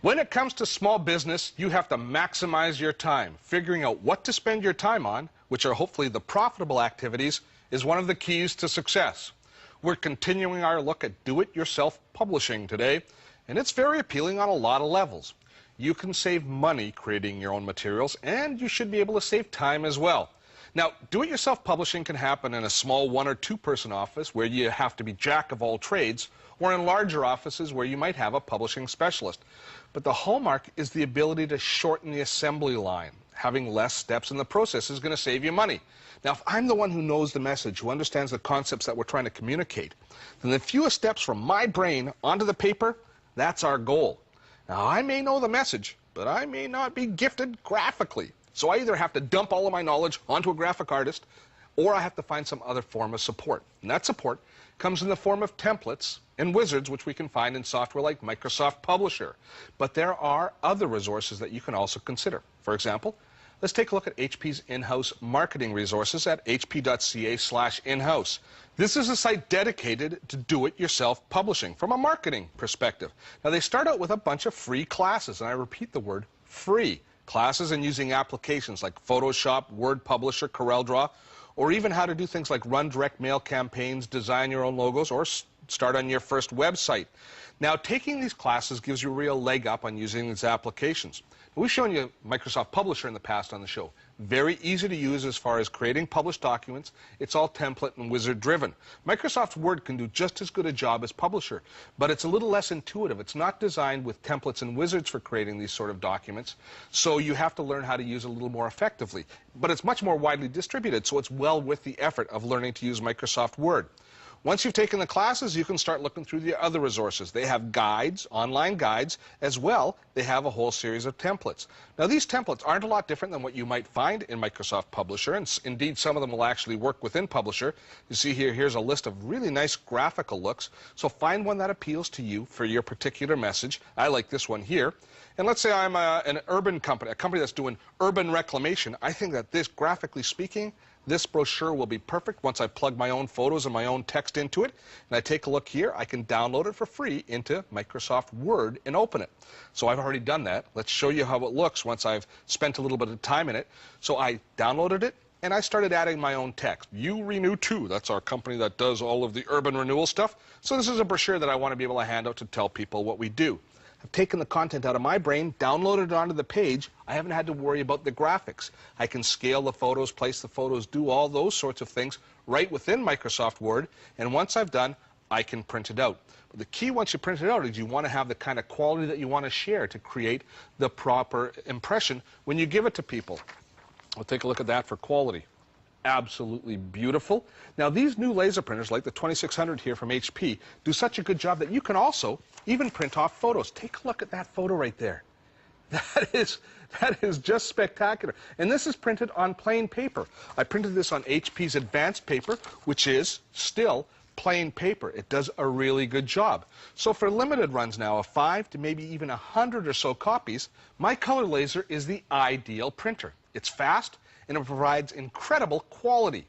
When it comes to small business, you have to maximize your time. Figuring out what to spend your time on, which are hopefully the profitable activities, is one of the keys to success. We're continuing our look at do-it-yourself publishing today, and it's very appealing on a lot of levels. You can save money creating your own materials, and you should be able to save time as well. Now, do-it-yourself publishing can happen in a small one- or two-person office where you have to be jack of all trades, or in larger offices where you might have a publishing specialist. But the hallmark is the ability to shorten the assembly line. Having less steps in the process is going to save you money. Now, if I'm the one who knows the message, who understands the concepts that we're trying to communicate, then the fewest steps from my brain onto the paper, that's our goal. Now, I may know the message, but I may not be gifted graphically. So I either have to dump all of my knowledge onto a graphic artist, or I have to find some other form of support. And that support comes in the form of templates and wizards, which we can find in software like Microsoft Publisher. But there are other resources that you can also consider. For example, let's take a look at HP's in-house marketing resources at hp.ca/inhouse. This is a site dedicated to do-it-yourself publishing from a marketing perspective. Now, they start out with a bunch of free classes, and I repeat the word free. Classes in using applications like Photoshop, Word Publisher, CorelDRAW, or even how to do things like run direct mail campaigns, design your own logos, or start on your first website. Now, taking these classes gives you a real leg up on using these applications. We've shown you Microsoft Publisher in the past on the show. Very easy to use as far as creating published documents. It's all template and wizard driven. Microsoft Word can do just as good a job as Publisher, but it's a little less intuitive. It's not designed with templates and wizards for creating these sort of documents, so you have to learn how to use it a little more effectively. But it's much more widely distributed, so it's well worth the effort of learning to use Microsoft Word. Once you've taken the classes, you can start looking through the other resources. They have guides, online guides, as well. They have a whole series of templates. Now, these templates aren't a lot different than what you might find in Microsoft Publisher, and indeed, some of them will actually work within Publisher. You see here's a list of really nice graphical looks, so find one that appeals to you for your particular message. I like this one here. And let's say I'm an urban company, a company that's doing urban reclamation. I think that this, graphically speaking, this brochure will be perfect once I plug my own photos and my own text into it. And I take a look here. I can download it for free into Microsoft Word and open it. So I've already done that. Let's show you how it looks once I've spent a little bit of time in it. So I downloaded it, and I started adding my own text. You Renew 2, that's our company that does all of the urban renewal stuff. So this is a brochure that I want to be able to hand out to tell people what we do. I've taken the content out of my brain, downloaded it onto the page. I haven't had to worry about the graphics. I can scale the photos, place the photos, do all those sorts of things right within Microsoft Word. And once I've done, I can print it out. But the key once you print it out is you want to have the kind of quality that you want to share to create the proper impression when you give it to people. We'll take a look at that for quality. Absolutely beautiful. Now, these new laser printers, like the 2600 here from HP, do such a good job that you can also even print off photos. Take a look at that photo right there. That is just spectacular. And this is printed on plain paper. I printed this on HP's advanced paper, which is still plain paper. It does a really good job. So for limited runs now of 5 to maybe even 100 or so copies, my color laser is the ideal printer. It's fast, and it provides incredible quality.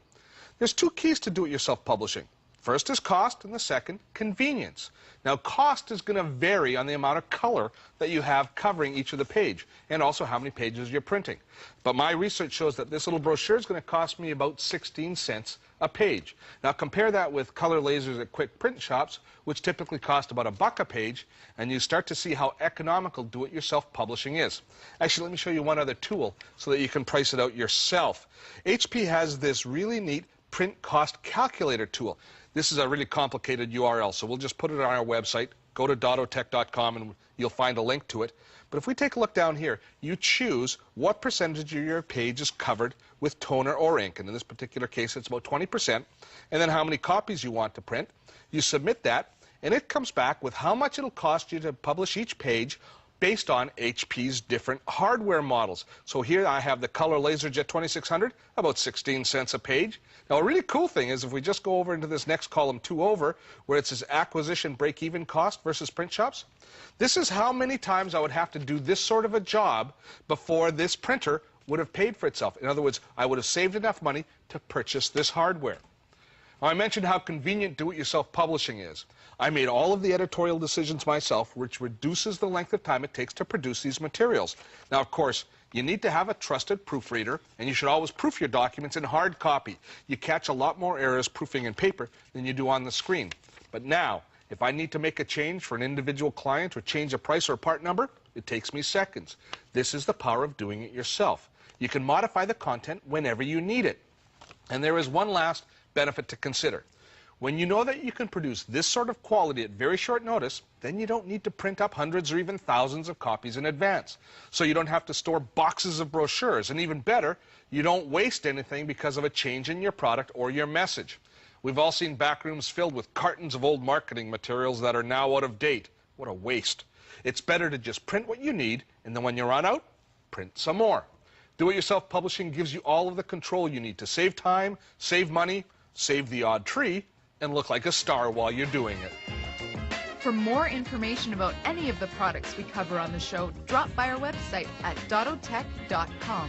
There's two keys to do-it-yourself publishing. First is cost, and the second, convenience. Now, cost is going to vary on the amount of color that you have covering each of the page, and also how many pages you're printing. But my research shows that this little brochure is going to cost me about 16 cents a page. Now, compare that with color lasers at quick print shops, which typically cost about $1 a page, and you start to see how economical do-it-yourself publishing is. Actually, let me show you one other tool so that you can price it out yourself. HP has this really neat print cost calculator tool. This is a really complicated URL, so we'll just put it on our website. Go to dottotech.com and you'll find a link to it. But if we take a look down here, you choose what percentage of your page is covered with toner or ink. And in this particular case, it's about 20%. And then how many copies you want to print. You submit that, and it comes back with how much it'll cost you to publish each page based on HP's different hardware models. So here I have the Color LaserJet 2600, about 16 cents a page. Now, a really cool thing is if we just go over into this next column 2 over, where it says acquisition break-even cost versus print shops, this is how many times I would have to do this sort of a job before this printer would have paid for itself. In other words, I would have saved enough money to purchase this hardware. Now, I mentioned how convenient do-it-yourself publishing is. I made all of the editorial decisions myself, which reduces the length of time it takes to produce these materials. Now, of course, you need to have a trusted proofreader, and you should always proof your documents in hard copy. You catch a lot more errors proofing in paper than you do on the screen. But now, if I need to make a change for an individual client or change a price or a part number, it takes me seconds. This is the power of doing it yourself. You can modify the content whenever you need it. And there is one last benefit to consider. When you know that you can produce this sort of quality at very short notice, then you don't need to print up hundreds or even thousands of copies in advance. So you don't have to store boxes of brochures, and even better, you don't waste anything because of a change in your product or your message. We've all seen backrooms filled with cartons of old marketing materials that are now out of date. What a waste. It's better to just print what you need, and then when you run out, print some more. Do-it-yourself publishing gives you all of the control you need to save time, save money, save the odd tree, and look like a star while you're doing it. For more information about any of the products we cover on the show, drop by our website at dottotech.com.